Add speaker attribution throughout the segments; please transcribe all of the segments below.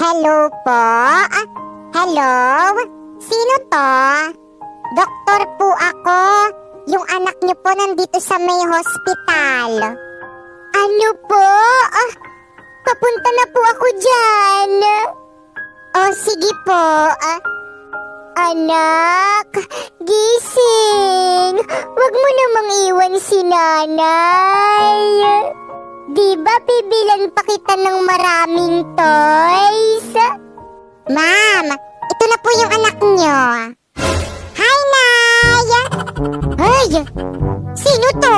Speaker 1: Hello po? Hello? Sino to? Doktor po ako. Yung anak niyo po nandito sa may hospital. Ano po? Papunta na po ako dyan. Sige po. Anak, gising. Huwag mo namang iwan si nanay. Di ba bibilan pa kita ng maraming toys? Ma'am, ito na po yung anak niyo. Hi, Nay! Hoy! Sino to?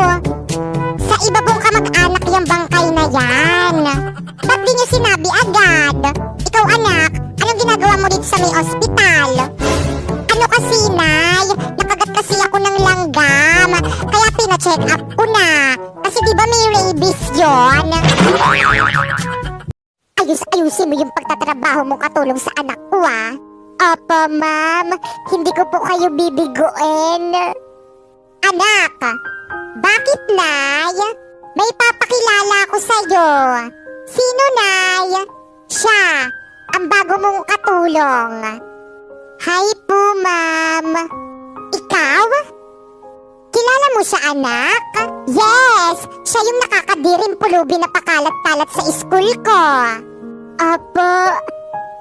Speaker 1: Sa iba pong kamag-anak yung bangkay na yan. Ba't di niyo sinabi agad? Ikaw, anak, anong ginagawa mo dito sa may ospital? Ano kasi, Nay? Nakagat kasi ako ng langgam. Kaya pina-check up ko na. Kasi di ba may rabies yun? Ayusin mo yung pagtatrabaho mo katulong sa anak ko, Opo, ma'am. Hindi ko po kayo bibiguin. Anak, bakit, Nay? May papakilala ko sa'yo. Sino, Nay? Siya, ang bago mong katulong. Hi po, ma'am. Ikaw? Kilala mo siya, anak? Yes, siya yung nakakadiring pulubi na pakalat-kalat sa school ko. Apo,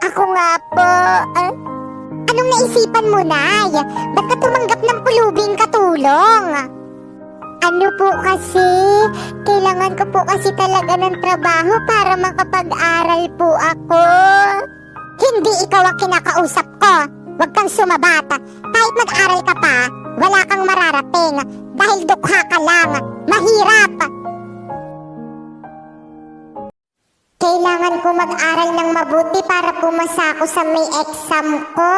Speaker 1: ako nga po. Anong naisipan mo, Nay? Ba't ka tumanggap ng pulubing katulong? Ano po kasi, kailangan ko po kasi talaga ng trabaho para makapag-aral po ako. Hindi ikaw ang kinakausap ko. Huwag kang sumabata. Kahit mag-aral ka pa, wala kang mararating. Dahil dukha ka lang. Mahirap. Kailangan ko mag-aral ng mabuti para pumasa ako sa may exam ko.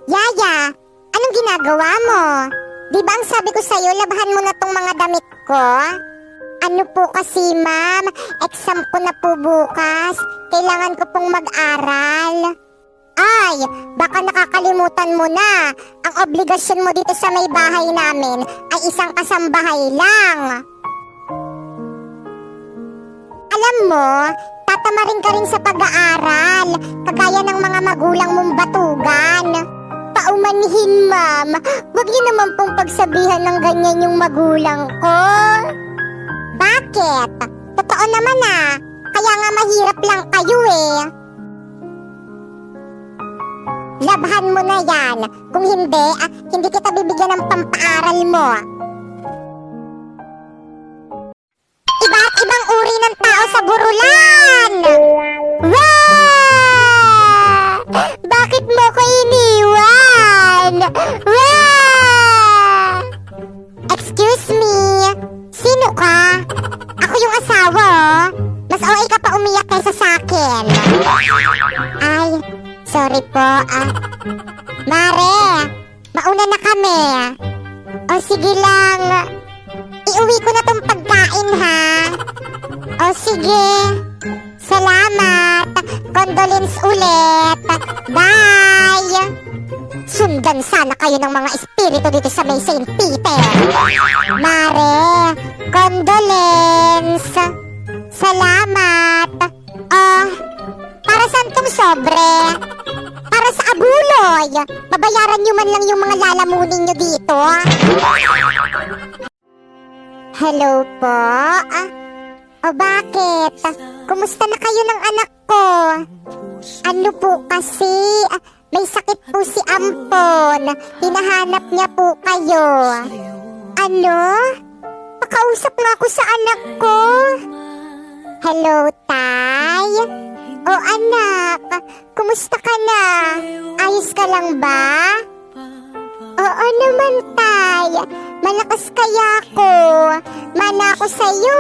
Speaker 1: Yaya, anong ginagawa mo? Di ba ang sabi ko sa'yo, labahan mo na tong mga damit ko? Ano po kasi, ma'am, exam ko na po bukas. Kailangan ko pong mag-aral. Ay, baka nakakalimutan mo na. Ang obligasyon mo dito sa may bahay namin ay isang kasambahay lang. Alam mo, tatamarin ka rin sa pag-aaral, kagaya ng mga magulang mong batugan. Paumanhin, ma'am. Huwag niyo naman pong pagsabihan ng ganyan yung magulang ko. Bakit? Totoo naman kaya nga mahirap lang kayo Labhan mo na yan. Kung hindi, hindi kita bibigyan ng pampaaral mo. Iba't ibang uri ng tao sa Burulan! Wow! Bakit mo ko iniwan? Wow! Excuse me, sino ka? Ako yung asawa, Mas okay ka pa umiyak kaysa sa akin. Ay, sorry po, Mare, mauna na kami. O sige lang, iuwi ko na tong pagkain, ha? O sige, salamat. Condolence ulit. Bye. Sundan sana kayo ng mga espiritu dito sa may St. Peter. Mare, condolence. Salamat. Para saan tong sobre? Para sa abuloy. Babayaran nyo man lang yung mga lalamunin nyo dito. Hello po. Bakit? Kumusta na kayo ng anak ko? Ano po kasi, may sakit po si Ampon. Hinahanap niya po kayo. Ano? Pakausap nga ako sa anak ko. Hello, Tay? O anak, kumusta ka na? Ayos ka lang ba? Oo naman, Tay. Malakas kaya ako. Mana ako sa'yo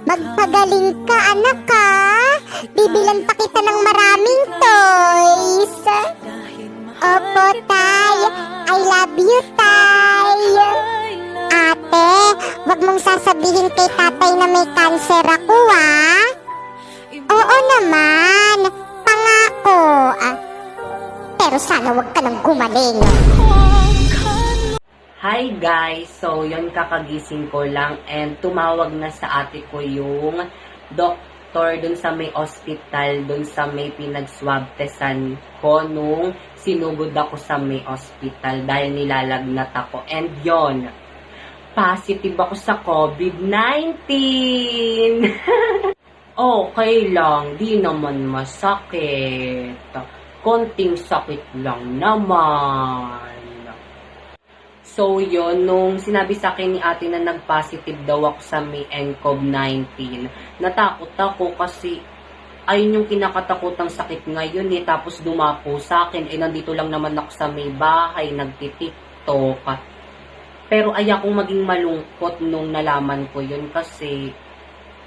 Speaker 1: Magpagaling ka, anak ka. Bibilan pa kita ng maraming toys. Opo, Tay. I love you, Tay. Ate, wag mong sasabihin kay tatay na may cancer ako, Oo naman. Pangako. Pero sana wag ka nang gumaling.
Speaker 2: Hi guys! So, yun kakagising ko lang and tumawag na sa ate ko yung doktor dun sa may hospital, dun sa may pinag-swab testan ko nung sinugod ako sa may hospital dahil nilalagnat ako. And yon, positive ako sa COVID-19. Okay lang, di naman masakit. Konting sakit lang naman. So yun, nung sinabi sa akin ni ate na nag-positive daw ako sa may nCoV-19, natakot ako kasi ayun yung kinakatakutang sakit ngayon eh. Tapos dumapo sa akin, nandito lang naman ako sa may bahay, nagtitiktok. Pero ayakong maging malungkot nung nalaman ko yun kasi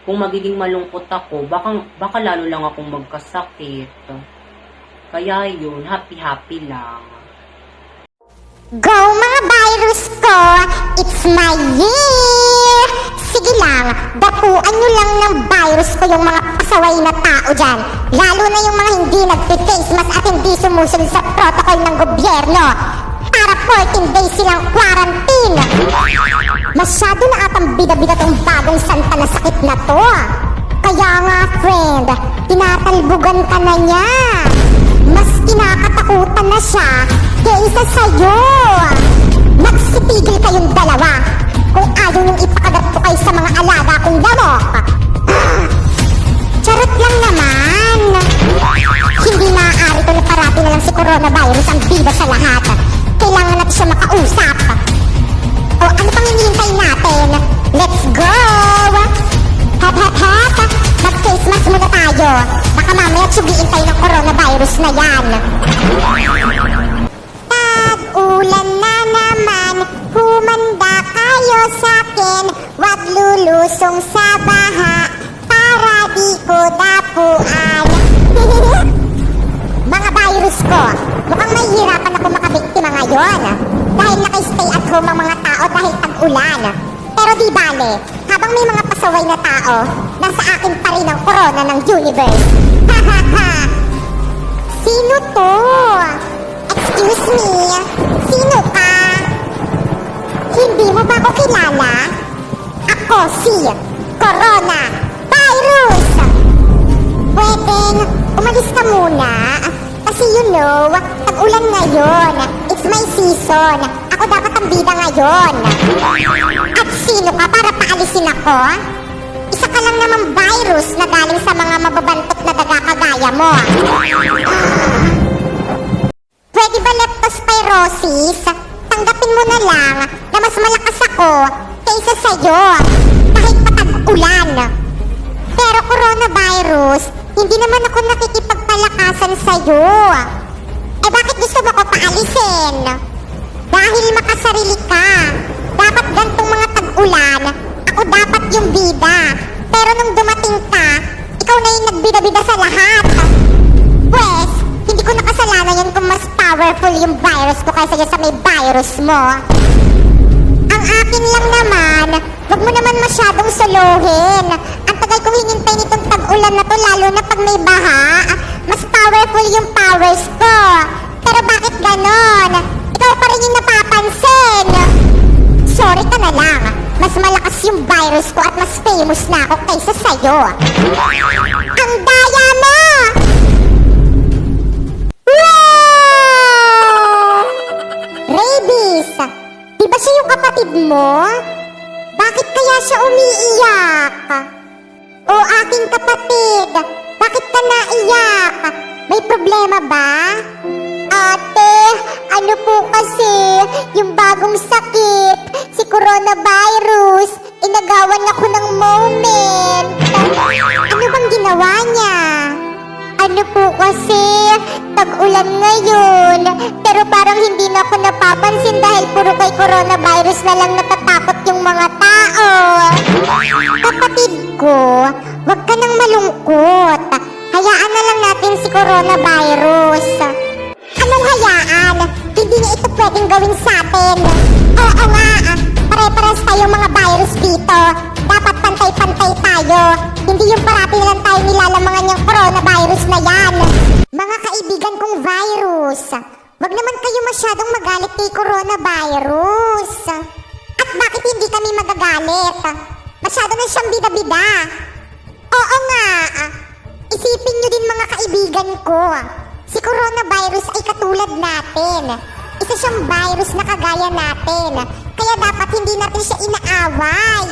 Speaker 2: kung magiging malungkot ako, baka lalo lang akong magkasakit. Kaya yun, happy-happy lang.
Speaker 1: Go mga virus ko! It's my year! Sige lang, dapuan nyo lang ng virus ko yung mga pasaway na tao dyan. Lalo na yung mga hindi nagpe-face mask at hindi sumusunod sa protocol ng gobyerno. Para 14 days silang quarantine. Masyado na atang bida-bida tong bagong santa na sakit na to. Kaya nga friend, tinatalbugan ka na niya. Mas kinakatakutan na siya kaysa sa'yo. Magsitigil kayong dalawa kung ayaw niyong ipakagat ko kayo sa mga alaga kong lamok. Charot lang naman. Hindi maaari ito na parati na lang si coronavirus ang bida sa lahat. Kailangan natin siya makausap. O ano pang hinihintay natin? Let's go! Hep hep hep! Mag-face mask muna tayo. Baka mamaya tsugiin tayo ng coronavirus na yan. Tag-ulan na naman, humanda kayo sa'kin. Wag lulusong sa baha para di ko dapuan. Mga virus ko, mukhang mahihirapan ako makabiktima ngayon. Dahil naka-stay at home ang mga tao dahil tag-ulan. Pero di bale, habang may mga pasaway na tao, nasa akin pa rin ang corona ng universe. Ha ha ha! Sino to? Excuse me, sino ka? Hindi mo ba ako kilala? Ako si Corona Virus! Pwedeng umalis ka muna. Kasi you know, tag-ulan ngayon. It's my season. Ako dapat ang bida ngayon. At sino ka para paalisin ako? Isa ka lang namang virus na galing sa mga mababantot na daga kagaya mo. Pwede ba leptospirosis? Tanggapin mo na lang na mas malakas ako kaysa sa'yo kahit patag-ulan. Pero coronavirus, hindi naman ako nakikipagpalakasan sa'yo. Eh bakit gusto mo ko paalisin? Dahil makasarili ka. Dapat gantong mga tag-ulan, ako dapat yung bida. Pero nung dumating ka, ikaw na yung nagbida-bida sa lahat. Pwes, hindi ko nakasalanan yan kung mas powerful yung virus ko kaysa sa may virus mo. Ang akin lang naman, wag mo naman masyadong suluhin. Ang tagal kong hinintay nitong tag-ulan na to, lalo na pag may baha. Mas powerful yung powers ko. Pero bakit ganon? Ikaw pa rin yung napapansin. Sorry ka na lang. Mas malakas yung virus ko at mas famous na ako kaysa sa'yo. Ang daya mo! Wow! Rabies! Di ba siya yung kapatid mo? Bakit kaya siya umiiyak? O aking kapatid, bakit ka naiyak? May problema ba? Ate, ano po kasi, yung bagong sakit, si coronavirus, inagawan ako ng moment. Ano bang ginawa niya? Ano po kasi, tag-ulan ngayon, pero parang hindi na ako napapansin dahil puro kay coronavirus na lang natatakot yung mga tao. Kapatid ko, wag ka nang malungkot. Hayaan na lang natin si coronavirus. Anong hayaan? Hindi niya ito pwedeng gawin sa atin. Oo nga, pare-pares tayong mga virus dito. Dapat pantay-pantay tayo. Hindi yung parati na lang tayo nilalamangan yung coronavirus na yan. Mga kaibigan kong virus, wag naman kayo masyadong magalit kay coronavirus. At bakit hindi kami magagalit? Masyado na siyang bida-bida. Oo nga. Isipin nyo din mga kaibigan ko. Si coronavirus ay katulad natin. Isa siyang virus na kagaya natin. Kaya dapat hindi natin siya inaaway.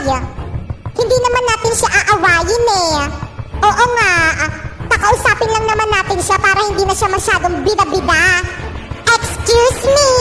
Speaker 1: Hindi naman natin siya aawayin eh. Oo nga. Pakausapin lang naman natin siya para hindi na siya masyadong bida-bida. Excuse me!